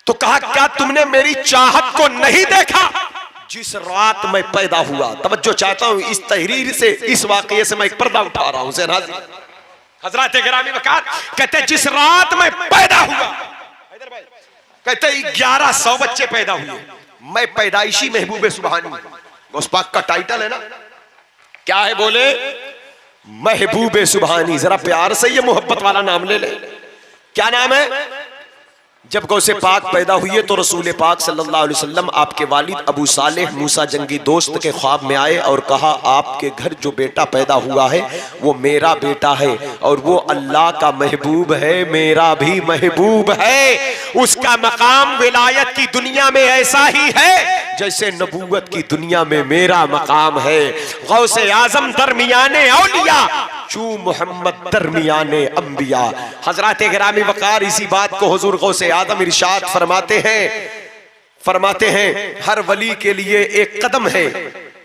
तो कहा क्या तुमने मेरी चाहत को नहीं देखा जिस रात मैं पैदा हुआ। तवज्जो चाहता हूं इस तहरीर से, इस वाकये से मैं एक पर्दा उठा रहा हूं। हुसैन हाजी हजरत गिरामी वक़ार कहते जिस रात में पैदा हुआ, कहते 1100 बच्चे पैदा हुए, मैं पैदाइशी महबूब सुबहानी। उस पाक का टाइटल है ना, क्या है बोले, महबूब सुबहानी। जरा प्यार से ये मोहब्बत वाला नाम ले ले। क्या नाम है? जब गौसे पाक पैदा हुए तो रसूल पाक सल्लल्लाहु अलैहि वसल्लम आपके वालिद अबू सालेह मूसा जंगी दोस्त के ख्वाब में आए और कहा आपके घर जो बेटा पैदा हुआ है वो मेरा बेटा है और वो अल्लाह का महबूब है, मेरा भी महबूब है। उसका मकाम विलायत की दुनिया में ऐसा ही है जैसे नबूवत की दुनिया में मेरा मकाम है। गौसे आजम दरमियाने औलिया चू मोहम्मद दरमियाने अंबिया। हजरत गिरामी वक़ार इसी बात को हुजूर गौसे आदम इरशाद फरमाते हैं हर वली के लिए एक कदम है।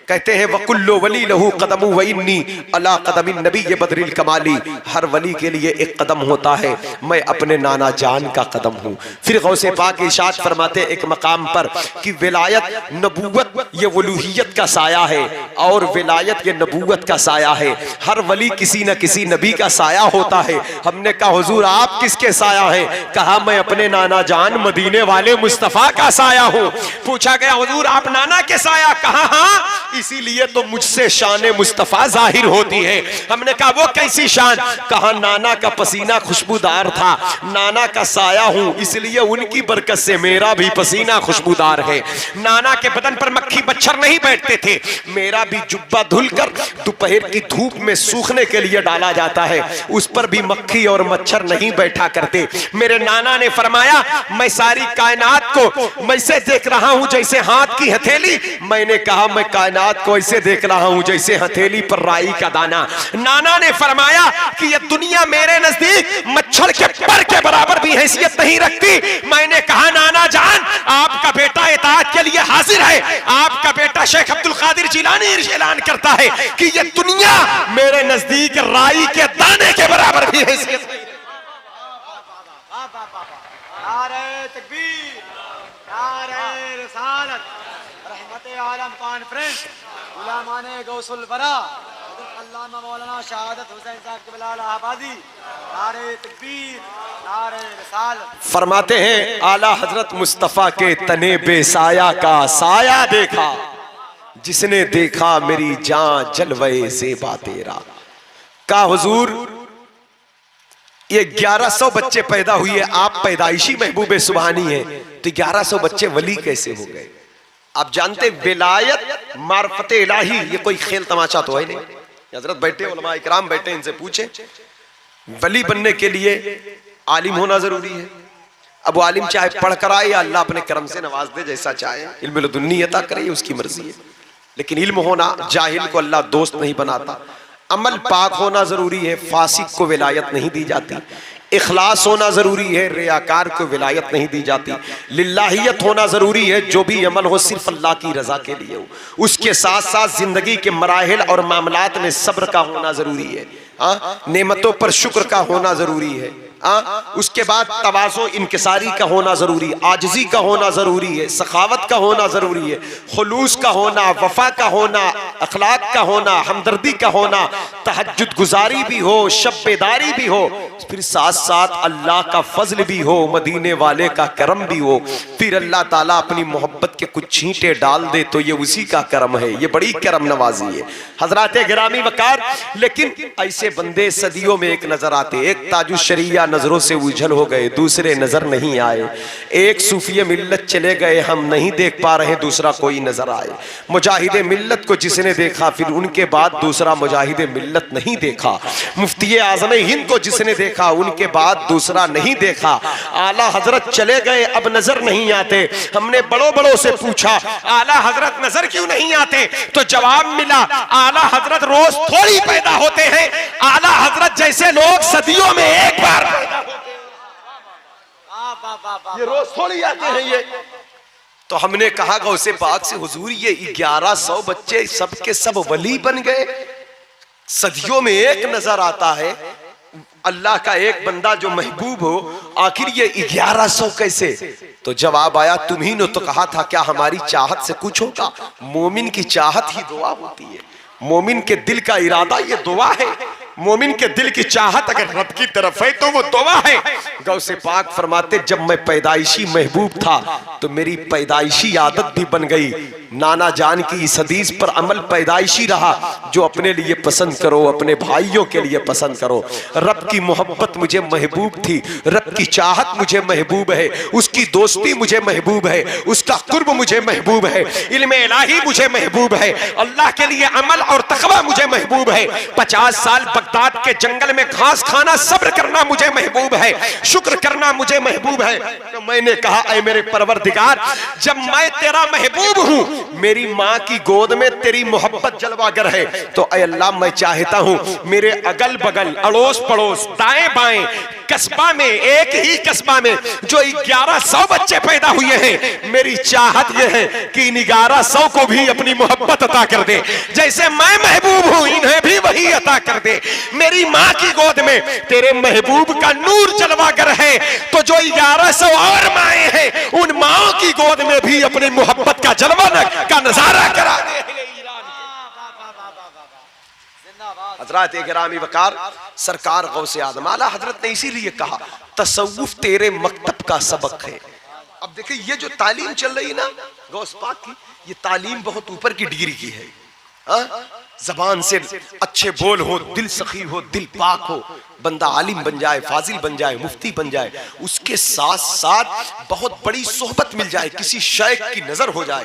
कहते हैं वकुल्लो वली लहू कदमु व इन्नी अला कदमिन नबी बदरिल कमाली। हर वली के लिए एक कदम होता है, मैं अपने नाना जान का कदम हूँ। फिर गौसे पाक इरशाद फरमाते एक मकाम पर कि विलायत नबूवत ये वलूहियत का साया है और विलायत ये नबूवत का साया है। हर वली किसी न किसी नबी का साया होता है। हमने कहा हुजूर आप किसके साया है? कहा मैं अपने नाना जान मदीने वाले मुस्तफ़ा का साया हूँ। पूछा गया हुजूर आप नाना के साया? कहा हाँ, इसीलिए तो मुझसे शान मुस्तफा जाहिर होती है। हमने कहा वो कैसी शान? कहा नाना का पसीना खुशबूदार था, नाना का साया हूं इसलिए उनकी बरकत से मेरा भी पसीना खुशबूदार है। नाना के बदन पर मक्खी मच्छर नहीं बैठते थे, मेरा भी जुब्बा धुलकर दोपहर की धूप में सूखने के लिए डाला जाता है, उस पर भी मक्खी और मच्छर नहीं बैठा करते। मेरे नाना ने फरमाया मैं सारी कायनात को वैसे देख रहा हूं जैसे हाथ की हथेली। मैंने कहा मैं कायनात को ऐसे देख रहा हूं जैसे हथेली पर राई का दाना। नाना ने फरमाया कि ये दुनिया मेरे नजदीक मच्छर के पर के बराबर भी हैसियत नहीं रखती। मैंने कहा नाना जान आपका बेटा इताअत के लिए हाजिर है। आपका बेटा शेख अब्दुल कादिर जिलानी ऐलान करता है कि ये दुनिया मेरे नजदीक राई के दाने के बराबर भी हैसियत नहीं। नारे तकबीर, नारे रिसालत, रहमते आलम कॉन्फ्रेंस, उलमाने गौसुल बरा, अल्लामा मौलाना शहादत हुसैन साहब के बिलाल आबादी, नारे तकबीर, नारे रिसालत। फरमाते हैं आला हजरत मुस्तफा के तने बेसाया का साया देखा, जिसने देखा मेरी जान जलवे ज़ेबा तेरा। का हुजूर ये 1100 बच्चे पैदा हुए, आप पैदाइशी महबूब सुबहानी हैं, तो 1100 बच्चे वली कैसे हो गए? आप जानते विलायत मार्फत इलाही ये कोई खेल तमाशा तो है नहीं। हजरत बैठे उलमा इकराम बैठे, इनसे पूछे वली बनने के लिए आलिम होना जरूरी है। अब वो आलिम चाहे पढ़ कर आए या अल्लाह अपने करम से नवाज दे, जैसा चाहे इल्म लदुन्नी अता करे, उसकी मर्जी है। लेकिन इल्म होना, जाहिल को अल्लाह दोस्त नहीं बनाता। अमल पाक होना जरूरी है, फासिक को विलायत नहीं दी जाती। इखलास होना जरूरी है, रियाकार को विलायत नहीं दी जाती। लिल्लाहियत होना जरूरी है, जो भी अमल हो सिर्फ अल्लाह की रजा के लिए हो। उसके साथ साथ जिंदगी के मराहिल और मामलात में सब्र का होना जरूरी है, नेमतों पर शुक्र का होना जरूरी है। उसके बाद तवाज़ो इनकिसारी का होना जरूरी, आजिज़ी का होना जरूरी है, सखावत का होना जरूरी है, खुलूस का होना, वफा का होना, अखलाक का होना, हमदर्दी का होना, तहज्जुद गुजारी भी हो, शब बेदारी भी हो, फिर साथ साथ अल्लाह का फजल भी हो, मदीने वाले का करम भी हो। फिर अल्लाह ताला अपनी मोहब्बत के कुछ छींटे डाल दे तो ये उसी का करम है, ये बड़ी करम नवाजी है हजरात गिरामी वकार। लेकिन ऐसे बंदे सदियों में एक नजर आते, एक ताजुश शरिया नजरों से उजल हो गए, दूसरे नजर नहीं आए। एक सूफिया मिल्लत चले गए, हम नहीं देख पा रहे, दूसरा कोई नजर आए। मुजाहिदे मिल्लत को जिसने देखा फिर उनके बाद दूसरा मुजाहिदे मिल्लत नहीं देखा। मुफ्ती आज़म हिंद को जिसने देखा उनके बाद दूसरा नहीं देखा। आला हजरत चले गए, अब नजर नहीं आते। हमने बड़ों बड़ों से पूछा आला हजरत नजर क्यों नहीं आते, तो जवाब मिला आला हजरत रोज थोड़ी पैदा होते हैं, आला हजरत जैसे लोग सदियों में एक बार ये रोज थोड़ी आते हैं ये। तो हमने कहा गौसे पाक से हुजूर ये 1100 बच्चे सब के सब वली बन गए, सदियों में एक नजर आता है, अल्लाह का एक बंदा जो महबूब हो, आखिर ये 1100 कैसे? तो जवाब आया, तुम्ही ने तो कहा था क्या हमारी चाहत से कुछ होगा? मोमिन की चाहत ही दुआ होती है, मोमिन के दिल का इरादा ये दुआ है, मोमिन के दिल की चाहत अगर रब की तरफ है तो वो दुआ है। गौसे पाक फरमाते, जब मैं पैदाइशी महबूब था तो मेरी पैदाइशी आदत भी बन गई। नाना जान की इस हदीस पर अमल पैदाइशी रहा, जो अपने लिए पसंद करो अपने भाइयों के लिए पसंद करो। रब की मोहब्बत मुझे महबूब थी, रब की चाहत मुझे महबूब है, उसकी दोस्ती मुझे महबूब है, उसका कुर्ब मुझे महबूब है, इल्म इलाही मुझे महबूब है, अल्लाह के लिए अमल और तकवा मुझे महबूब है। 50 साल बगदाद के जंगल में घास खाना, सब्र करना मुझे महबूब है, शुक्र करना मुझे महबूब है। तो मैंने कहा, ऐ मेरे परवरदिगार, जब मैं तेरा महबूब हूं, मेरी माँ की गोद में तेरी मोहब्बत जलवागर है, तो ऐ अल्लाह मैं चाहता हूं मेरे अगल बगल अड़ोस पड़ोस दाएं बाएं कस्बा में, एक ही कस्बा में जो 1100 बच्चे पैदा हुए हैं, मेरी चाहत यह है कि इन 1100 को भी अपनी मोहब्बत अता कर दे, जैसे मैं महबूब हूं इन्हें भी वही अता कर दे। मेरी माँ की गोद में तेरे महबूब का नूर जलवागर है, तो जो 1100 और माएं हैं, उन माओं की गोद में भी अपनी मोहब्बत का जलवा का नजारा करा दे। हजरत गिरामी वकार सरकार गौसे आजम आला हजरत ने इसीलिए कहा, तसव्वुफ तेरे मकतब का सबक है। अब देखिए, ये जो तालीम चल रही है ना गौस पाक की, ये तालीम बहुत ऊपर की डिग्री की है। जबान से अच्छे बोल हो, दिल सखी हो, दिल पाक हो, बंदा आलिम बन जाए, फाजिल बन जाए, मुफ्ती बन जाए, उसके साथ साथ बहुत बड़ी सोहबत मिल जाए, किसी शेख की नजर हो जाए,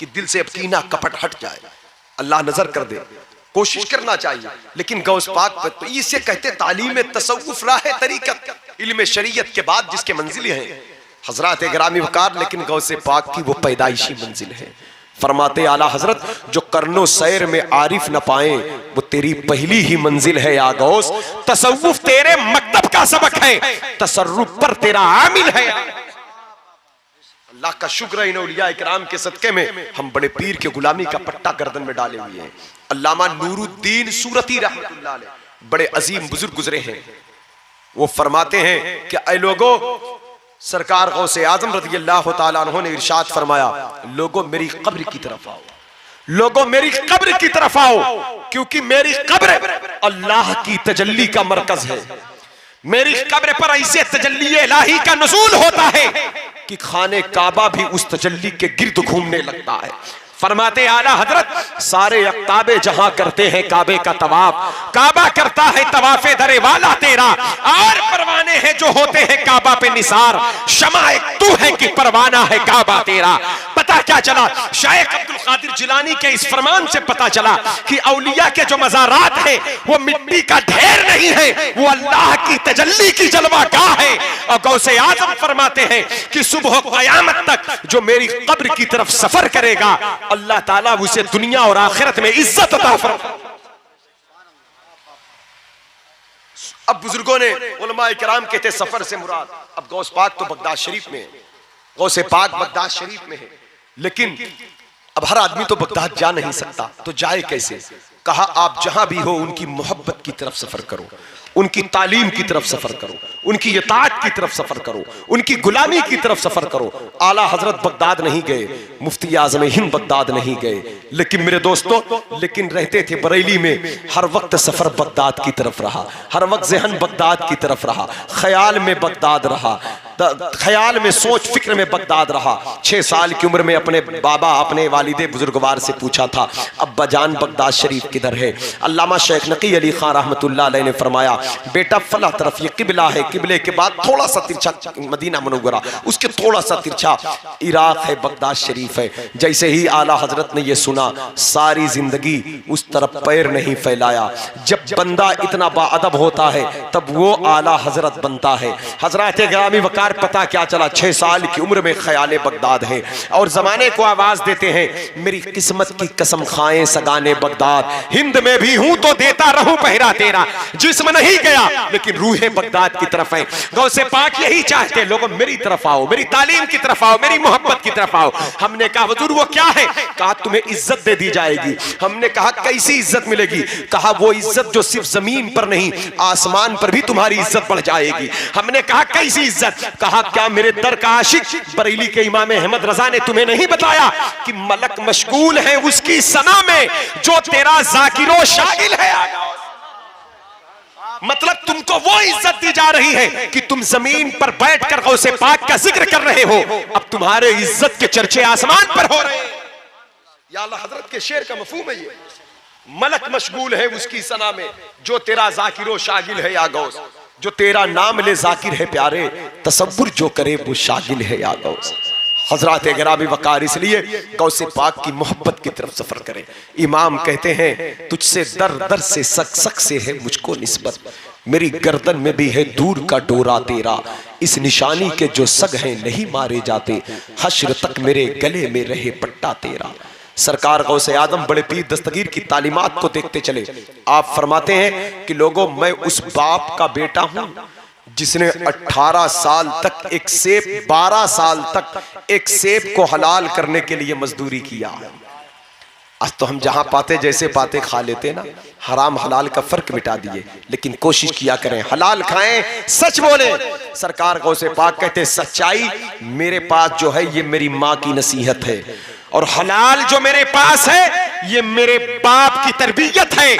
कि दिल से अब कीना कपट हट जाए, अल्लाह नजर कर दे। कोशिश करना चाहिए। लेकिन गौस पाक तो इसे कहते तालीम तसव्वुफ राह तरीकत, इल्म शरीयत के बाद जिसके मंजिल हैं हजरत गिरामी वकार, लेकिन गौसे पाक की वो पैदाइशी मंजिल है। फरमाते आला हजरत, जो करनो सैर में आरिफ न पाए वो तेरी पहली ही मंजिल है या गौस। तसव्वुफ तेरे मकतब का सबक है, तसर्रुफ पर तेरा आमिल है। अल्लाह का शुक्र है, इन औलिया इकराम के सदके में हम बड़े पीर के गुलामी का पट्टा गर्दन में डाले हुए हैं। अल्लामा नूरुद्दीन सूरती रहमतुल्लाह अलैह बड़े अजीम बुजुर्ग गुजरे हैं। वो फरमाते हैं कि ऐ लोगों, सरकार गौसे आजम रज़ियल्लाहु ताला अन्हु ने इरशाद फरमाया, लोगों मेरी कब्र की तरफ आओ, लोगों मेरी कब्र की तरफ आओ, क्योंकि मेरी कब्र अल्लाह की तजल्ली का मरकज है। मेरी कब्र पर ऐसे तजल्ली इलाही का नुज़ूल होता है कि खाने काबा भी उस तजल्ली के गिर्द घूमने लगता है। फरमाते आला हजरत, सारे अक्ताबे जहां करते हैं काबे का तवाफ, काबा करता है तवाफे दरे वाला तेरा, और परवाने हैं जो होते हैं काबा पे निसार, शमा एक तू है कि परवाना है काबा तेरा। पता क्या चला? शेख अब्दुल कादिर जिलानी के इस फरमान से पता चला कि औलिया के जो मज़ारात हैं वो मिट्टी का ढेर नहीं है, वो अल्लाह की तजल्ली की जलवागाह है। और गौसे आजम फरमाते हैं कि सुबह क़यामत तक जो मेरी कब्र की तरफ सफर करेगा, अल्लाह ताला उसे दुनिया और आखिरत में इज्जत अता फरमाएगा। अब बुजुर्गों ने उलमाए किराम कहते सफर से मुराद, अब गौस पाक तो बगदाद शरीफ में है, गौसे पाक बगदाद शरीफ में है, लेकिन अब हर आदमी तो बगदाद जा नहीं सकता, तो जाए कैसे? कहा आप जहां भी हो उनकी मोहब्बत की तरफ सफर करो, उनकी तालीम की तरफ सफर करो, उनकी इताअत की तरफ सफर करो, उनकी गुलामी की तरफ सफर करो। आला हजरत बगदाद नहीं गए, मुफ्ती आज़म हिंद बगदाद नहीं गए, लेकिन मेरे दोस्तों, लेकिन रहते थे बरेली में, हर वक्त सफर बगदाद की तरफ रहा, हर वक्त ज़हन बगदाद की तरफ रहा, ख्याल में बगदाद रहा, ख्याल में सोच फिक्र में बगदाद रहा। 6 साल की उम्र में अपने बाबा अपने वालिदे बुजुर्गवार से पूछा था, अब्बा जान बगदाद शरीफ किधर है? अल्लामा शेख नकी अली खान रहमतुल्लाह अलैह ने फरमाया, बेटा फला तरफ ये किबला है, किबले के बाद थोड़ा सा तिरछा मदीना मुनव्वरा, उसके थोड़ा सा तिरछा इराक है, बगदाद शरीफ है। जैसे ही आला हजरत ने ये सुना, सारी जिंदगी उस तरफ पैर नहीं फैलाया। जब बंदा इतना बाअदब होता है तब वो आला हजरत बनता है। हजरत गिरामी वकार सरकार पता क्या चला, 6 साल की उम्र में ख्याले बगदाद है और जमाने को आवाज देते हैं, मेरी किस्मत की कसम खाएं सगाने बगदाद, हिंद में भी हूं तो देता रहूं पहरा तेरा, जिस्म नहीं गया लेकिन रूहें बगदाद की तरफ है। गौसे पाक यही चाहते, लोगों मेरी तरफ आओ, मेरी तालीम की तरफ आओ, मेरी मोहब्बत की तरफ आओ। हमने कहा हुजूर वो क्या है? कहा तुम्हें इज्जत दे दी जाएगी। हमने कहा कैसी इज्जत मिलेगी? कहा वो इज्जत जो सिर्फ जमीन पर नहीं आसमान पर भी तुम्हारी इज्जत बढ़ जाएगी। हमने कहा कैसी इज्जत? कहा क्या मेरे दर का आशिक बरेली के इमाम अहमद रजा ने तुम्हें नहीं बताया कि मलक मशगूल है उसकी सना में जो तेरा जाकिरो शागिल है। मतलब तुमको वो इज्जत दी जा रही है कि तुम जमीन पर बैठकर गौसे पाक का जिक्र कर रहे हो, अब तुम्हारे इज्जत के चर्चे आसमान पर हो रहे हैं। या अल्लाह हजरत के शेर का मफहूम है ये, मलक मशगूल है उसकी सना में जो तेरा जाकिरो शागिल है या गौस, जो तेरा नाम ले जाकिर है प्यारे, तसव्वुर जो करे वो शागिल है या गौस। हजरात गिरामी वकार इसलिए गौसे पाक की मोहब्बत की तरफ सफर करें। इमाम कहते हैं तुझसे दर दर से सक सक से है मुझको निस्बत, मेरी गर्दन में भी है दूर का डोरा तेरा, इस निशानी के जो सग हैं नहीं मारे जाते, हश्र तक मेरे गले में रहे पट्टा तेरा। सरकार गौसे आदम बड़े पीर दस्तगीर की तालीमात को देखते चले। आप फरमाते हैं कि लोगों मैं उस बाप का बेटा हूं जिसने 18 साल तक एक सेब, 12 साल तक एक सेब को हलाल करने के लिए मजदूरी किया। आज तो हम जहां पाते जैसे पाते खा लेते ना, हराम हलाल का फर्क मिटा दिए, लेकिन कोशिश किया करें हलाल खाएं, सच बोले। सरकार गौसे पाक कहते सच्चाई मेरे पास जो है ये मेरी माँ की नसीहत है, और हलाल जो मेरे पास है ये मेरे बाप की तरबियत है।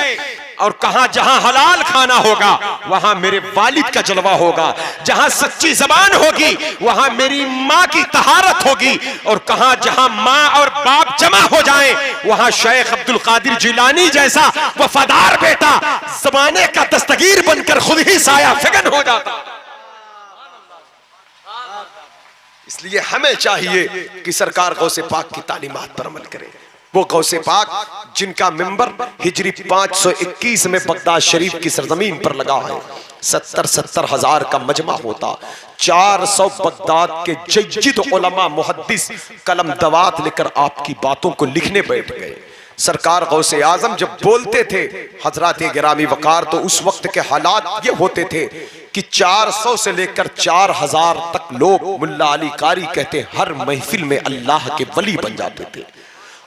और कहां जहां हलाल खाना होगा वहां मेरे वालिद का जलवा होगा, जहां सच्ची जबान होगी वहां मेरी माँ की तहारत होगी, और कहां जहां माँ और बाप जमा हो जाएं वहां शेख अब्दुल कादिर जिलानी जैसा वफादार बेटा जमाने का दस्तगीर बनकर खुद ही साया फिगन हो जाता। इसलिए हमें चाहिए कि सरकार गौसे पाक की तालीमात पर अमल करे। वो गौसे पाक जिनका मिंबर हिजरी 521 में बगदाद शरीफ की सरजमीन पर लगा है, 70 हजार का मजमा होता, 400 बगदाद के जय्यद उलमा मुहद्दिस कलम दवात लेकर आपकी बातों को लिखने बैठ गए। सरकार गौसे आजम जब बोलते थे हजरात गिरामी वकार, तो उस वक्त के हालात ये होते थे कि 400 से लेकर 4000 तक लोग मुल्ला अली कारी कहते हर महफिल में अल्लाह के वली बन जाते थे।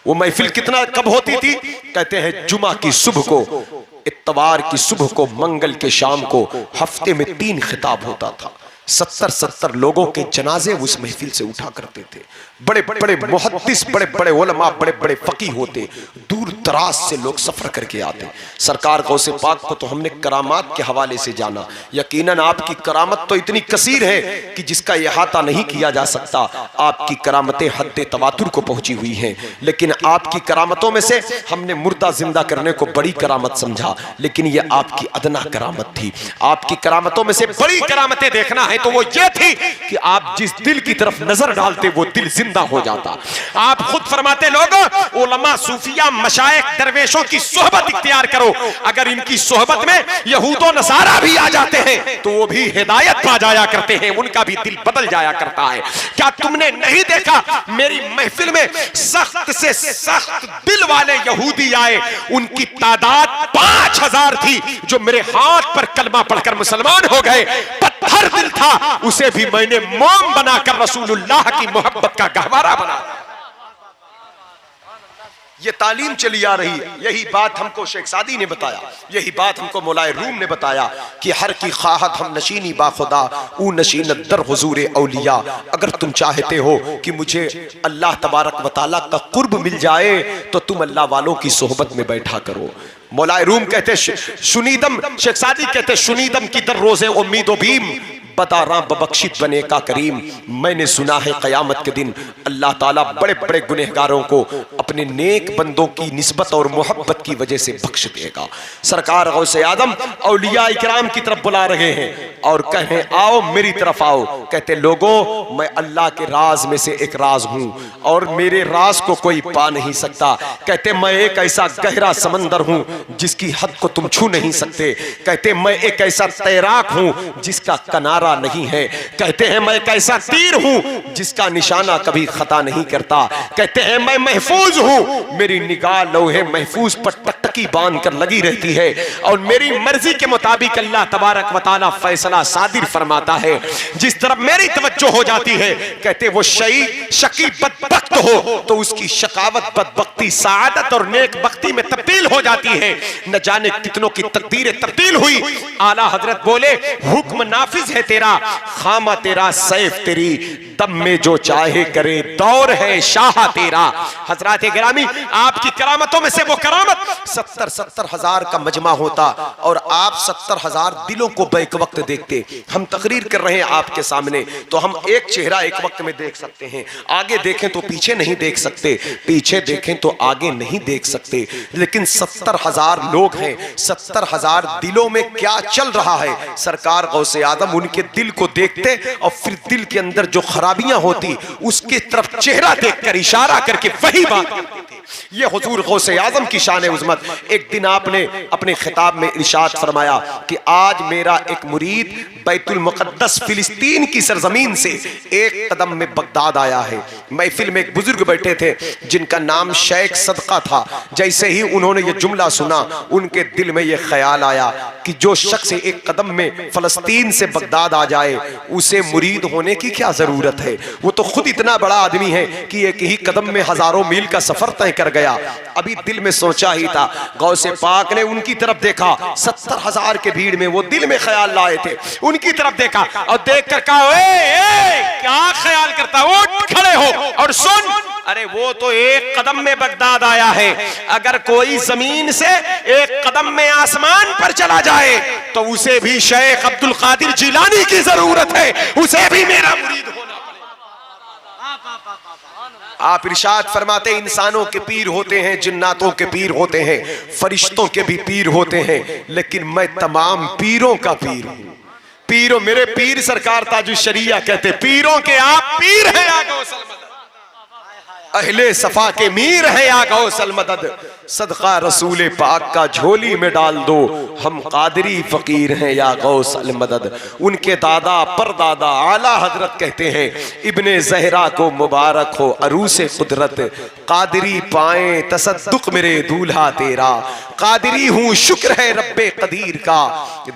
वो महफिल कितना कब होती थी? कहते हैं जुमा की सुबह को, इत्तवार की सुबह को, मंगल के शाम को, हफ्ते में 3 खिताब होता था। 70 लोगों के जनाजे उस महफिल से उठा करते थे। बड़े बड़े मुहद्दिस, बड़े बड़े उलमा, बड़े बड़े फकीह होते, दूर दराज से लोग सफर करके आते। सरकार गौसे पाक को तो हमने करामात के हवाले से जाना, यकीनन आपकी करामत तो इतनी कसीर है कि जिसका इहाता नहीं किया जा सकता। आपकी करामतें हद तवातुर को पहुंची हुई हैं, लेकिन आपकी करामतों में से हमने मुर्दा जिंदा करने को बड़ी करामत समझा, लेकिन यह आपकी अदना करामत थी। आपकी करामतों में से बड़ी करामतें देखना है तो वो ये थी कि आप जिस दिल की तरफ नजर डालते वो दिल जिंदा हो जाता। आप खुद फरमाते लोगों उलमा, सूफिया, मशाइख, दरवेशों की सोहबत इख्तियार करो, अगर इनकी सोहबत में यहूदो नसारा भी आ जाते हैं तो वो भी हिदायत पा जाया करते हैं, उनका भी दिल बदल जाया करता है। क्या तुमने नहीं देखा मेरी महफिल में सख्त से सख्त दिल वाले यहूदी आए, उनकी तादाद 5000 थी, जो मेरे हाथ पर कलमा पढ़कर मुसलमान हो गए। पत्थर दिल था, उसे भी मैंने मोम बनाकर रसूलुल्लाह की मोहब्बत का गहवारा बना। ये तालीम चली आ रही है। यही बात हमको शेख सादी ने बताया, यही बात हमको मौलाए रूम ने बताया कि हर की खाहत हम नशीनी बाखुदा ऊ नशीनत दर हुजूर औलिया। अगर तुम चाहते हो कि मुझे अल्लाह तबारक व तआला का कुर्ब मिल जाए तो तुम अल्लाह वालों की सोहबत में बैठा करो। मौलाए रूम कहते शुनीदम, शेख सादी कहते शुनीदम की दर रोजे उम्मीदो बीम, बता बबख्शित बने का करीम। मैंने सुना है क़यामत के दिन अल्लाह ताला बड़े बड़े गुनहगारों को अपने नेक बंदों की निस्बत और मोहब्बत की वजह से बख्श देगा। सरकार गौसे आदम औलिया इकराम की तरफ बुला रहे हैं और कहें आओ मेरी तरफ आओ। कहते लोगों मैं अल्लाह के राज में से एक राज हूं और मेरे राज को कोई पा नहीं सकता। कहते मैं एक ऐसा गहरा समंदर हूं जिसकी हद को तुम छू नहीं सकते। कहते मैं एक ऐसा तैराक हूं जिसका किनारा नहीं है। कहते हैं मैं एक ऐसा तीर हूं जिसका निशाना कभी खता नहीं करता। कहते हैं मैं महफूज हूं, मेरी निगाह लौहे महफूज पर टकटकी बांध कर लगी रहती है और मेरी मर्जी के मुताबिक अल्लाह तबारक व तआला फैसला सादिर फरमाता है। जिस तरफ मेरी तवज्जो हो जाती है कहते वो शकी बदबख्त हो तो उसकी शकावत बदबख्ती सआदत और नेक बख्ती में तब्दील हो जाती है। न जाने कितनों की तकदीरें तब्दील हुई। आला हजरत बोले हुक्म नाफिज है तेरा, खामा तेरा, सैफ तेरी, दम में जो चाहे करे, दौर है शाह तेरा। हजरात गिरामी आपकी करामतों में से वो करामत 70 हजार का मजमा होता और आप 70,000 दिलों को बैक वक्त देखते। हम तकरीर कर रहे हैं आपके सामने तो हम एक चेहरा एक वक्त में देख सकते हैं, आगे देखें तो पीछे नहीं देख सकते, पीछे देखें तो आगे नहीं देख सकते। लेकिन 70,000 लोग हैं, 70,000 दिलों में क्या चल रहा है सरकार गौसे आदम उनके दिल को देखते और फिर दिल के अंदर जो खराबियां होती उसके तरफ चेहरा देखकर इशारा करके वही बात करते थे। ये हुजूर गौसे आजम की शान उज़्मत। एक दिन आपने अपने खिताब में इरशाद फरमाया कि आज मेरा एक मुरीद बैतुल मुक़द्दस फिलिस्तीन की सरजमीन से एक कदम में बगदाद आया है। महफिल में एक बुजुर्ग बैठे थे जिनका नाम शेख सदका था। जैसे ही उन्होंने ये जुमला सुना उनके दिल में ये ख्याल आया कि जो शख्स एक कदम में फलस्तीन से बगदाद आ जाए उसे मुरीद होने की क्या जरूरत है। वो तो खुद इतना बड़ा आदमी है कि एक ही कदम में हजारों मील का सफर तय कर गया। अभी दिल में सोचा ही था, गौसे पाक ने उनकी तरफ देखा, 70,000 के भीड़ में वो दिल में ख्याल लाए थे, उनकी तरफ देखा और देख कर कहा क्या ख्याल करता, उठ खड़े हो और सुन। अरे वो तो एक कदम में बगदाद आया है, अगर कोई जमीन से एक कदम में आसमान पर चला जाए तो उसे भी शेख अब्दुल कादिर जिलानी की जरूरत है, उसे भी मेरा मुरीद होना। आप इरशाद फरमाते इंसानों के पीर होते हैं, जिन्नातों के पीर होते हैं, फरिश्तों के भी पीर होते हैं, लेकिन मैं तमाम पीरों का पीर हूं। पीरों मेरे पीर सरकार ताजुश शरिया कहते पीरों के आप पीर हैं या गौसल मदद, अहले सफा के मीर है या गौसल मदद, सदका रसूल पाक का झोली में डाल दो, हम कादरी फकीर हैं या गौसल मदद। उनके दादा परदादा आला हजरत कहते हैं इब्ने ज़हरा को मुबारक हो अरूसे कुदरत, कादरी पाए तसद्दुक मेरे दूल्हा तेरा, कादरी हूँ शुक्र है रब्बे कदीर का,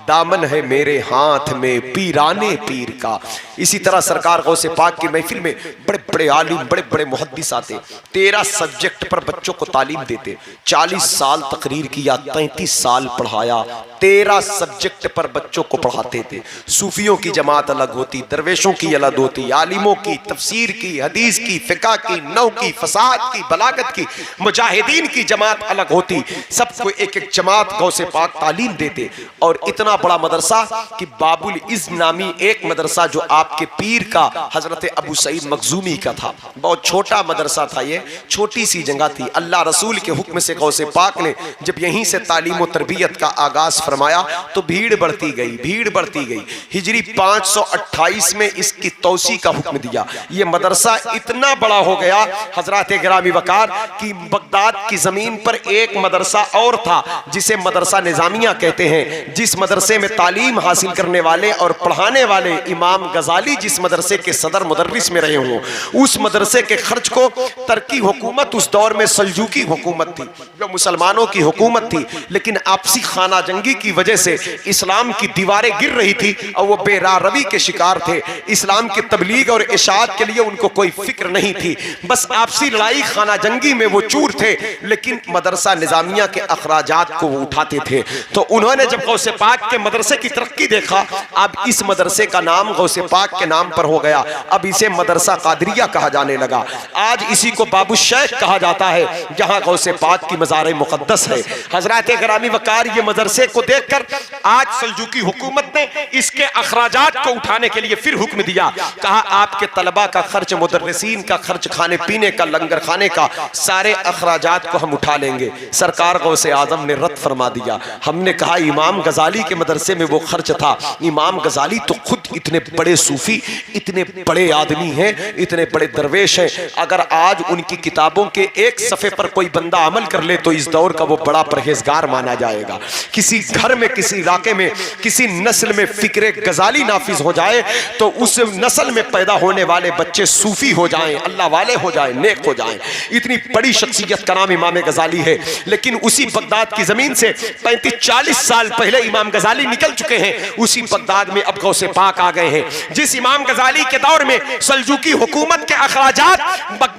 दामन है मेरे हाथ में पीराने पीर का। इसी तरह सरकार गौसे पाक की महफिल में बड़े बड़े आलिम बड़े बड़े मुहद्दिस आते, 13 सब्जेक्ट पर बच्चों को तालीम देते, 40 साल तकरीर किया, 33 साल पढ़ाया, 13 सब्जेक्ट पर बच्चों को पढ़ाते थे। सूफियों की जमात अलग होती, दरवेशों की अलग होती, आलिमों की, तफसीर की, हदीस की, फिका की, नौ की, फसाद की, बलागत की, मुजाहिदीन की जमात अलग होती। सबको एक एक जमात गौसे पाक तालीम देते। और इतना बड़ा मदरसा कि बाबुल इज़्ज़ नामी एक मदरसा जो आपके पीर का हजरत अबू सईद मखजूमी का था, बहुत छोटा मदरसा था, ये छोटी सी जगह थी। अल्लाह रसूल के हुक्म से गौसे पाक ने जब यहीं से तालीम और तरबियत का आगाज फरमाया तो भीड़ बढ़ती गई, भीड़ बढ़ती गई। हिजरी 528 में इसकी तौसी का हुक्म दिया। ये मदरसा इतना बड़ा हो गया हजरात गिरामी वकार कि बगदाद की जमीन पर एक मदरसा और था जिसे मदरसा निजामिया कहते हैं, जिस मदरसे में तालीम हासिल करने वाले और पढ़ाने वाले इमाम गजाली जिस मदरसे के सदर मुदर्रिस में रहे हों, उस मदरसे के खर्च को तरकी हुकूमत उस दौर में सल्जूकी हुकूमत थी जो मुसलमानों की हुकूमत थी, लेकिन आपसी खाना जंगी की वजह से इस्लाम की दीवारें गिर रही थी और वो बेरारवी के शिकार थे। इस्लाम की तबलीग और इशाअत के लिए उनको कोई फिक्र नहीं थी, बस आपसी लड़ाई खाना जंगी में वो चूर थे। लेकिन मदरसा निजामिया के अखराजात को वो उठाते थे। तो उन्होंने जब गौसे पाक के मदरसे की तरक्की देखा, अब इस मदरसे का नाम गौसे पाक के नाम पर हो गया, अब इसे मदरसा कादरिया कहा जाने लगा। आज इसी को बाबू शेख कहा जाता है, जहां गौसे पाक की मज़ार मुक़द्दस है। हज़रात गिरामी वक़ार, ये मदरसे को देखकर आज सल्जूकी हुकूमत ने इसके अखराजात को उठाने के लिए फिर हुक्म दिया। कहा आपके तलबा का खर्च, मुदर्रिसीन का खर्च, खाने पीने का, लंगर खाने का, सारे अखराजात को हम उठा लेंगे। सरकार गौसे आजम ने रद्द फरमा दिया। हमने कहा इमाम गजाली के मदरसे में वो खर्च था। इमाम गजाली तो खुद इतने बड़े सूफी, इतने बड़े आदमी हैं, इतने बड़े दरवेश हैं। अगर आज उनकी किताबों के एक सफ़े पर कोई बंदा अमल कर ले तो इस दौर का वो बड़ा परहेजगार माना जाएगा। किसी घर में, किसी इलाके में, किसी नस्ल में फिक्रे गजाली नाफिज हो जाए तो उस नस्ल में पैदा होने वाले बच्चे सूफी हो जाएं, अल्लाह वाले हो जाएं, नेक हो जाएं। इतनी बड़ी शख्सियत का नाम इमाम गजाली है। लेकिन उसी बगदाद की जमीन से 35-40 साल पहले इमाम गजाली निकल चुके हैं। उसी बगदाद में अब गौसे पाक आ गए हैं। जिस इमाम गजाली के दौर में सल्जूकी हुकूमत के अखराजात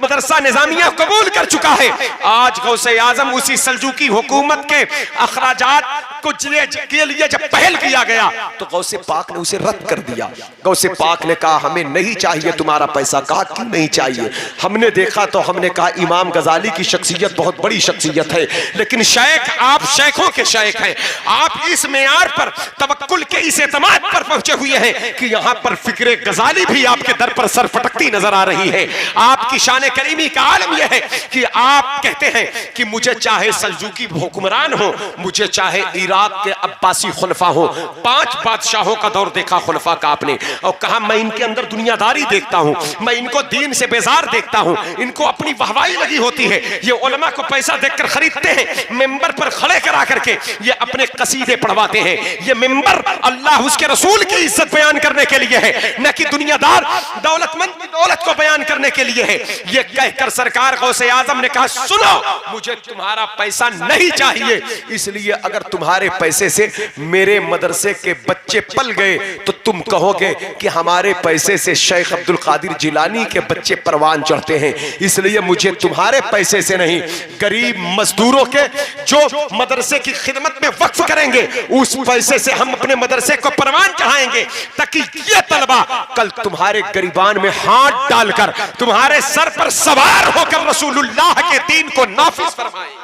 मदरसा निजामिया कबूल कर चुका है, आज गौसे आजम उसी सल्जूकी हुकूमत के अखराजात को के लिए जब पहल किया गया तो गौसे पाक ने उसे रद्द कर दिया। गौसे पाक ने कहा हमें नहीं चाहिए तुम्हारा पैसा। कहा क्यों नहीं चाहिए? हमने देखा तो हमने कहा इमाम गजाली की शख्सियत बहुत बड़ी शख्सियत है, लेकिन शेख, आप शेखों के शेख हैं। आप इस मेयार पर, तवक्कुल के इस एतमाद पर पहुंचे हुए हैं कि यहां पर फिक्रे गजाली भी आपके दर पर सर फटकती नजर आ रही है। आपकी शान करीमी का आलम यह है कि आप कहते हैं कि मुझे चाहे सल्जूकी हुक्मरान हो, मुझे चाहे इराक के अब्बासी खुलफा हो, 5 बादशाहों का दौर देखा खुलफा का आपने, और कहा मैं इनके अंदर दुनियादारी देखता हूं, मैं इनको दीन से बेजार देखता हूं, इनको अपनी वाहवाही लगी होती है, ये उलमा को पैसा देकर खरीदते हैं, मेंबर पर खड़े करा करके ये अपने कसीदे पढ़वाते हैं। ये मेंबर अल्लाह उसके रसूल की इज्जत बयान करने के लिए है, न कि दुनियादार दौलतमंद की दौलत को बयान करने के लिए है। ये कहकर सरकार गौसे आजम ने कहा सुनो, मुझे तुम्हारा पैसा नहीं चाहिए, इसलिए अगर तुम्हारे पैसे से मेरे मदरसे के बच्चे पल गए तो तुम कहोगे कि हमारे पैसे से शेख अब्दुल कादिर जिलानी के बच्चे परवान चढ़ते हैं। इसलिए मुझे तुम्हारे पैसे से नहीं, गरीब मजदूरों के जो मदरसे की खिदमत में वक्फ करेंगे उस पैसे से हम अपने मदरसे को परवान चढ़ाएंगे, ताकि ये तलबा कल तुम्हारे गरीबान में हाथ डालकर तुम्हारे सर पर सवार होकर रसूलुल्लाह के दीन को नाफिज फरमाएं।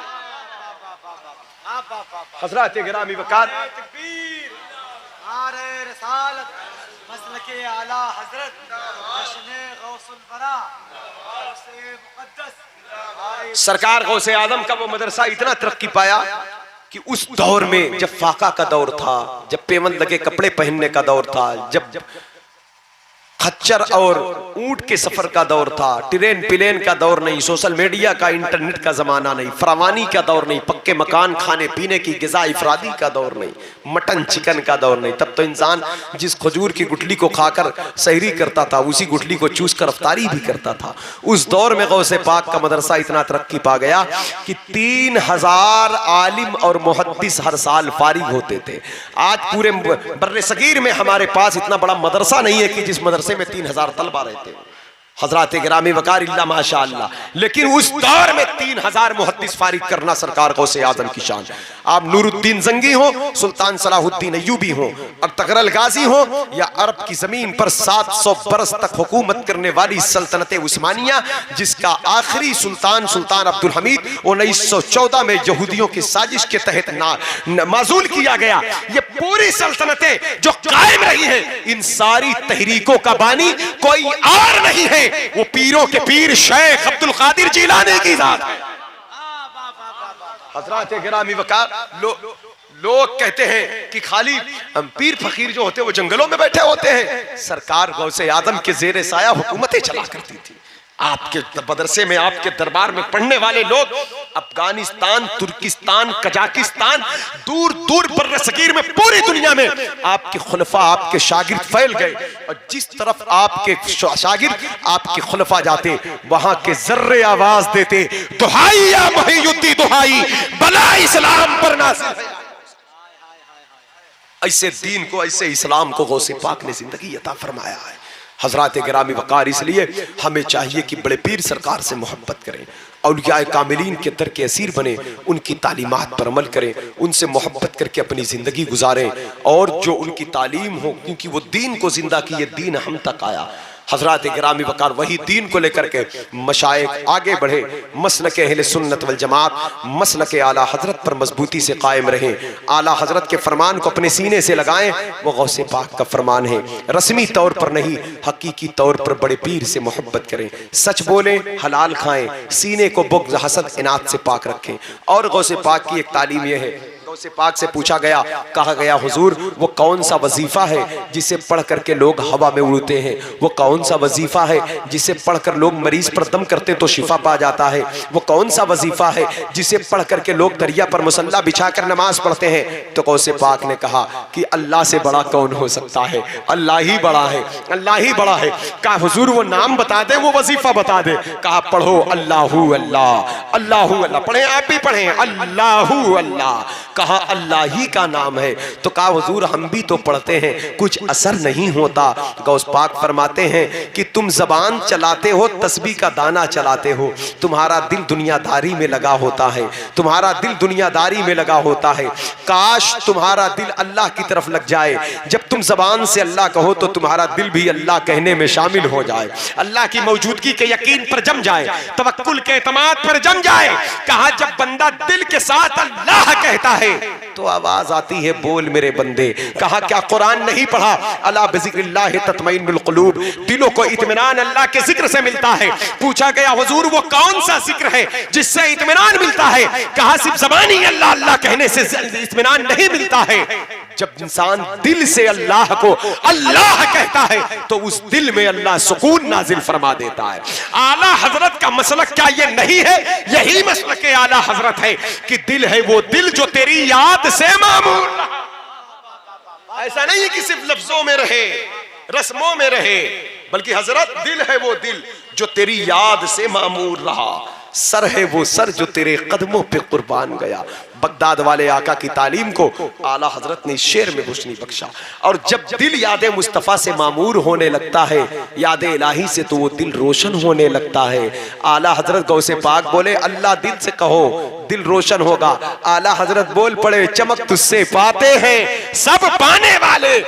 हज़रात गिरामी वक़ार, तकबीर, नारे रिसालत, मसलके आला हज़रत, जश्ने गौसुल बरा, गौसे मुक़द्दस। सरकार गौसे आजम का वो मदरसा इतना तरक्की पाया कि उस दौर में जब फाका का दौर था, जब पेवंद लगे कपड़े पहनने का दौर था, जब खच्चर और ऊंट के सफर का दौर था, ट्रेन प्लेन का दौर नहीं, सोशल मीडिया का, इंटरनेट का जमाना नहीं, फरावानी का दौर नहीं, पक्के मकान, खाने पीने की गिज़ा इफरादी का दौर नहीं, मटन चिकन का दौर नहीं। तब तो इंसान जिस खजूर की गुठली को खाकर सहरी करता था उसी गुठली को चूस कर अफ्तारी भी करता था। उस दौर में गौसे पाक का मदरसा इतना तरक्की पा गया कि 3000 आलिम और मुहद्दिस हर साल फारिग होते थे। आज पूरे बर्रे सगीर में हमारे पास इतना बड़ा मदरसा नहीं है कि जिस मदरसे में 3000 तलबा रहते हैं। हज़रात गिरामी वक़ार इल्ला माशाअल्लाह, लेकिन उस दौर में 3000 मुहद्दिस फारिग करना सरकार गौसे आज़म की शान। आप नूरुद्दीन जंगी हो, सुल्तान सलाहुद्दीन अय्यूबी हो, अब तगरल गाजी हो, या अरब की जमीन पर 700 बरस तक हुकूमत करने वाली सल्तनत उस्मानिया, जिसका आखिरी सुल्तान सुल्तान अब्दुल हमीद 1914 में यहूदियों की साजिश के तहत माजूल किया गया, ये पूरी सल्तनतें जो कायम रही हैं, इन सारी तहरीकों का बानी कोई और नहीं है, वो पीरों के पीर शेख अब्दुल कादिर जिलानी की जात है। हज़रात गिरामी वक़ार, लोग कहते हैं कि खाली पीर फकीर जो होते हैं वो जंगलों में बैठे होते हैं। सरकार गौसे आदम के जेरे साया हुकूमतें चला करती थी। आपके मदरसे में, आपके दरबार में पढ़ने वाले लोग अफगानिस्तान, तुर्किस्तान, कजाकिस्तान, दूर दूर बर्रे सगीर में, पूरी दुनिया में आपके खुलफा, आपके शागिर्द फैल गए, और जिस तरफ आपके शागिर्द, आपके खुलफा जाते वहां के जर्रे आवाज देते, दुहाई या मुहियुद्दीन दुहाई, बला इस्लाम पर नाज़िल है। ऐसे दीन को, ऐसे इस्लाम को गौसे पाक ने जिंदगी अता फरमाया है। हजरात गिरामी वकार, इसलिए हमें चाहिए कि बड़े पीर सरकार से मोहब्बत करें, औलिया कामिलीन के दर के असीर बने, उनकी तालीमात पर अमल करें, उनसे मोहब्बत करके अपनी ज़िंदगी गुजारें और जो उनकी तालीम हो, क्योंकि वो दीन को जिंदा किए, दीन हम तक आया। हजरात गिरामी वकार वही दीन को लेकर के मशाइख आगे बढ़े, मसलके अहले सुन्नत वल जमात, मसलके आला हजरत पर मजबूती से कायम रहें, आला हजरत के फरमान को अपने सीने से लगाएं। वो गौसे पाक का फरमान है, रस्मी तौर पर नहीं हकीकी तौर पर बड़े पीर से मोहब्बत करें, सच बोलें, हलाल खाएं, सीने को बुग़्ज़ हसद इनात से पाक रखें। और गौसे पाक की एक तालीम यह है, गौसे पाक से पूछा गया, कहा गया हुजूर वो कौन सा वजीफा है जिसे पढ़ करके लोग हवा में उड़ते हैं, वो कौन सा वजीफा है जिसे पढ़कर लोग मरीज पर दम करते तो शिफा पा जाता है, वो कौन सा वजीफा है जिसे पढ़ करके लोग दरिया पर मुसल्ला बिछाकर नमाज पढ़ते हैं। तो गौसे पाक ने कहा कि अल्लाह से बड़ा कौन हो सकता है, अल्लाह ही बड़ा है, अल्लाह ही बड़ा है। कहा हुजूर वो नाम बता दे, वो वजीफा बता दे। कहा पढ़ो अल्लाहू अल्लाह, अल्लाहू अल्लाह, पढ़े आप भी पढ़े अल्लाहू अल्लाह। कहा अल्लाह ही का नाम है। तो कहा हुजूर हम भी तो पढ़ते हैं, कुछ असर नहीं होता। गौस पाक फरमाते हैं कि तुम जबान चलाते हो, तस्बीह का दाना चलाते हो, तुम्हारा दिल दुनियादारी में लगा होता है, तुम्हारा दिल दुनियादारी में लगा होता है। काश तुम्हारा दिल अल्लाह की तरफ लग जाए, जब तुम जबान से अल्लाह कहो तो तुम्हारा दिल भी अल्लाह कहने में शामिल हो जाए, अल्लाह की मौजूदगी के यकीन पर जम जाए, तवक्कुल के एतमाद पर जम जाए। कहा जब बंदा दिल के साथ अल्लाह कहता है तो आवाज आती है बोल मेरे बंदे। कहा क्या कुरान नहीं पढ़ा, अला बिज़िक्रिल्लाह तत्मइन्नुल क़ुलूब, दिलों को इत्मीनान अल्लाह के जिक्र से मिलता है। पूछा गया हुजूर वो कौन सा जिक्र है जिससे इत्मीनान मिलता है। कहा सिर्फ ज़बानी अल्लाह अल्लाह कहने से इत्मीनान नहीं मिलता है, जब इंसान दिल से अल्लाह को अल्लाह कहता है तो उस दिल में अल्लाह सुकून नाजिल फरमा देता है। आला हजरत का मसलक क्या ये नहीं है? यही मसलक के आला हजरत है कि दिल है वो दिल जो तेरी याद से मामूर रहा। ऐसा नहीं है कि सिर्फ लफ्जों में रहे, रस्मों में रहे, बल्कि हजरत दिल है वो दिल जो तेरी याद से मामूर रहा, सर है वो सर जो तेरे कदमों पे कुर्बान गया। बगदाद वाले आका की तालीम को आला हजरत ने शेर में रोशनी बख्शा। और जब दिल याद मुस्तफ़ा से मामूर होने लगता है, याद इलाही से, तो वो दिल रोशन होने लगता है। आला हजरत गौसे पाक बोले अल्लाह दिल से कहो दिल रोशन होगा। आला हजरत बोल पड़े चमक तुझसे पाते हैं सब पाने वाले,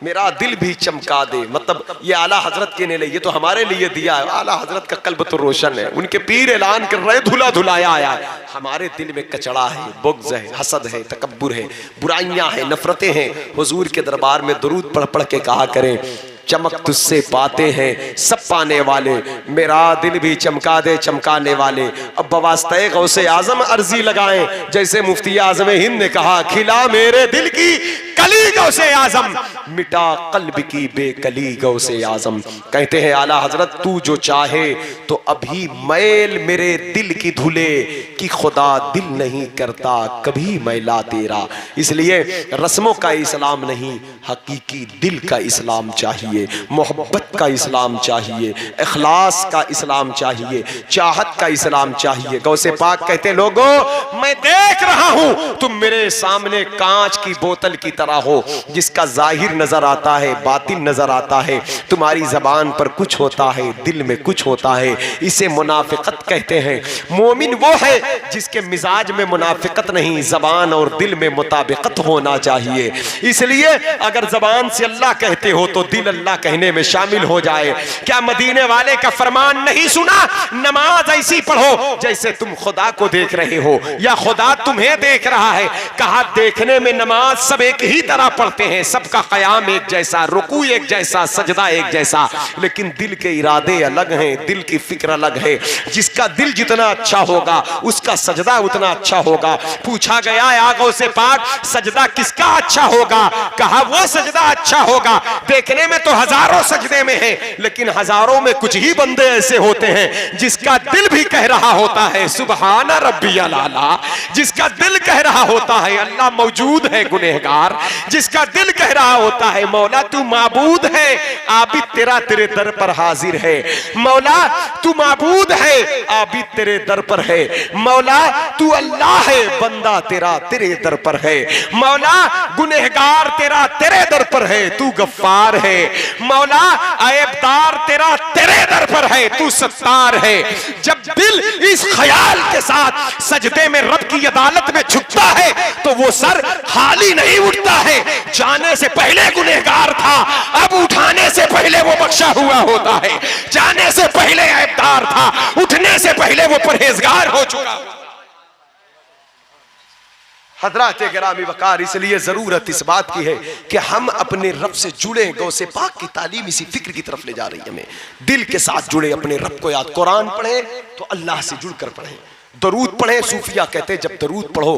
मेरा दिल भी चमका दे। मतलब ये आला हजरत के लिए, ये तो हमारे लिए दिया है। आला हजरत का कल्ब तो रोशन है, उनके पीर ऐलान कर रहे धुला धुलाया आया है। हमारे दिल में कचड़ा है, बुग़्ज़ है, हसद है, तकब्बुर है, बुराइयां हैं, नफरतें हैं। हुजूर के दरबार में दुरूद पढ़ पढ़ के कहा करें चमक तुझसे पाते हैं सब पाने वाले, मेरा दिल भी चमका दे चमकाने वाले। अब बवास्ते गौसे आजम अर्जी लगाएं, जैसे मुफ्ती आजम हिंद ने कहा खिला मेरे दिल की कली गौसे आजम, मिटा कल्ब की बेकली गौसे आजम। कहते हैं आला हजरत तू जो चाहे तो अभी मैल मेरे दिल की धुले कि खुदा दिल नहीं करता कभी मैला तेरा। इसलिए रस्मों का इस्लाम नहीं, हकीकी दिल का इस्लाम चाहिए, मोहब्बत का इस्लाम चाहिए, इखलास का इस्लाम चाहिए, चाहत का इस्लाम चाहिए। गौसे पाक कहते लोगों मैं देख रहा हूं तुम मेरे सामने कांच की बोतल की तरह हो, जिसका जाहिर नजर आता है बातिन नजर आता है। तुम्हारी जबान पर कुछ होता है, दिल में कुछ होता है, इसे मुनाफिकत कहते हैं। मोमिन वो है जिसके मिजाज में मुनाफिकत नहीं, जबान और दिल में मुताबिकत होना चाहिए। इसलिए अगर जबान से अल्लाह कहते हो तो दिल अल्लाह कहने में शामिल हो जाए। क्या मदीने वाले का फरमान नहीं सुना, नमाज ऐसी पढ़ो जैसे तुम खुदा को देख रहे हो या खुदा तुम्हें देख रहा है। कहा देखने में नमाज सब एक ही तरह पढ़ते हैं, सबका क़याम एक जैसा, रुकू एक जैसा, सजदा एक जैसा, लेकिन दिल के इरादे अलग हैं, दिल की फिक्र अलग है। जिसका दिल जितना अच्छा होगा उसका सजदा उतना अच्छा होगा। पूछा गया आगों से पाक सजदा किसका अच्छा होगा? कहा वो सजदा अच्छा होगा देखने में तो हजारों सजदे में हैं, लेकिन हजारों में कुछ ही बंदे ऐसे होते हैं जिसका दिल भी कह रहा होता है सुबहान रब्बियल आला, जिसका दिल कह रहा होता है अल्लाह मौजूद है गुनहगार, जिसका दिल कह रहा होता है मौला तू माबूद है, आबिद तेरा तेरे दर पर हाजिर है, मौला तू माबूद है, आबिद तेरे दर पर है, मौला तू अल्लाह है, बंदा तेरा तेरे दर पर है, मौला गुनहगार तेरा तेरे दर पर है, तू गफ्फार है, मौला ऐबदार तेरा तेरे दर पर है, तू सत्तार है। जब दिल इस ख्याल के साथ सजदे में रब की अदालत में झुकता है तो वो सर खाली नहीं उठता है, जाने से पहले गुनहगार था, अब उठाने से पहले वो बख्शा हुआ होता है, जाने से पहले ऐबदार था, उठने से पहले वो परहेजगार हो चुका। हजरात गिरामी वकार, इसलिए जरूरत इस बात की है कि हम अपने रब से जुड़े। गौसे पाक की तालीम इसी फिक्र की तरफ ले जा रही है हमें, दिल के साथ जुड़े, अपने रब को याद। कुरान पढ़े तो अल्लाह से जुड़कर पढ़े, दरूद पढ़े। सूफिया कहते जब दरूद पढ़ो,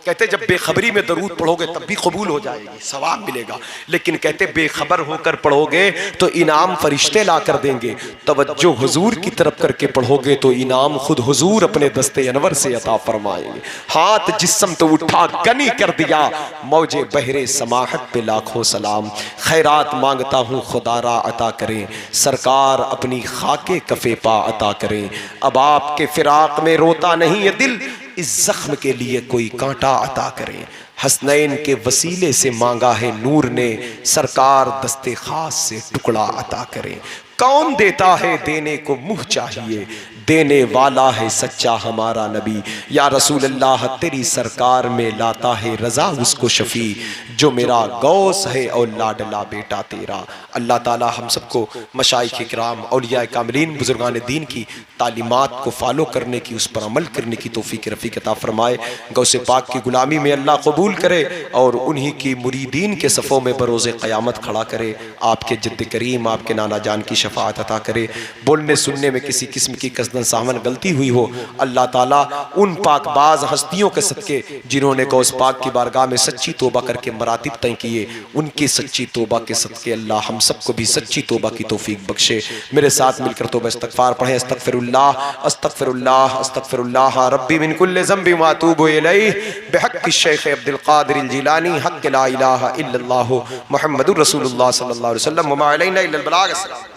कहते जब बेखबरी में दरूद पढ़ोगे तब भी कबूल हो जाएगी, सवाब मिलेगा, लेकिन कहते बेखबर होकर पढ़ोगे तो इनाम फरिश्ते ला कर देंगे। तवज्जो हुजूर की तरफ करके पढ़ोगे तो इनाम खुद हुजूर अपने दस्ते अनवर से अता फरमाएंगे। हाथ जिस्म तो उठा गनी कर दिया, मौजे बहरे समाहत पे लाखों सलाम, खैरात मांगता हूँ खुदारा अता करें, सरकार अपनी खाके कफे पा अता करें। अब आपके फिराक में रोता नहीं है दिल, इस जख्म के लिए कोई कांटा अता करें। हसनैन के वसीले से मांगा है नूर ने, सरकार दस्ते खास से टुकड़ा अता करें। कौन देता है देने को मुँह चाहिए, देने वाला है सच्चा हमारा नबी। या रसूल अल्लाह तेरी सरकार में लाता है रजा उसको शफी, जो मेरा गौस है और लाडला बेटा तेरा। अल्लाह ताला हम सबको मशाइख इकराम, औलिया कामिलीन, बुजुर्गान दीन की तालीमात को फॉलो करने की, उस पर अमल करने की तौफीक रफ़ीक अता फरमाए। गौसे पाक की गुलामी में अल्लाह कबूल करे और उन्हीं की मुरीदीन के सफ़ों में बरोज़े क़यामत खड़ा करे। आपके जिद्द करीम, आपके नाना जान की शफाअत अता करे। बोलने सुनने में किसी किस्म की कसदन सामन गलती हुई हो, अल्लाह ताला उन पाकबाज हस्तियों के सदके जिन्होंने गौस पाक की बारगाह में सच्ची तौबा करके मरातिब तय किए, उनकी सच्ची तौबा के सदके अल्लाह हम सबको भी सच्ची तौबा की तौफीक बख्शे। मेरे साथ मिलकर तौबा इस्तग़फ़ार पढ़ें। अस्तग़फ़िरुल्लाह अस्तग़फ़िरुल्लाह अस्तग़फ़िरुल्लाह रब्बी मिन कुल्लि ज़ंबिन व अतूबु इलैहि बिहक़्क़ि शेख़ अब्दुल क़ादिर जिलानी हक़्क़ि ला इलाहा इल्लल्लाहु मुहम्मदुर रसूलुल्लाह सल्लल्लाहु अलैहि वसल्लम व मा अलैना इल्लल बलाग़।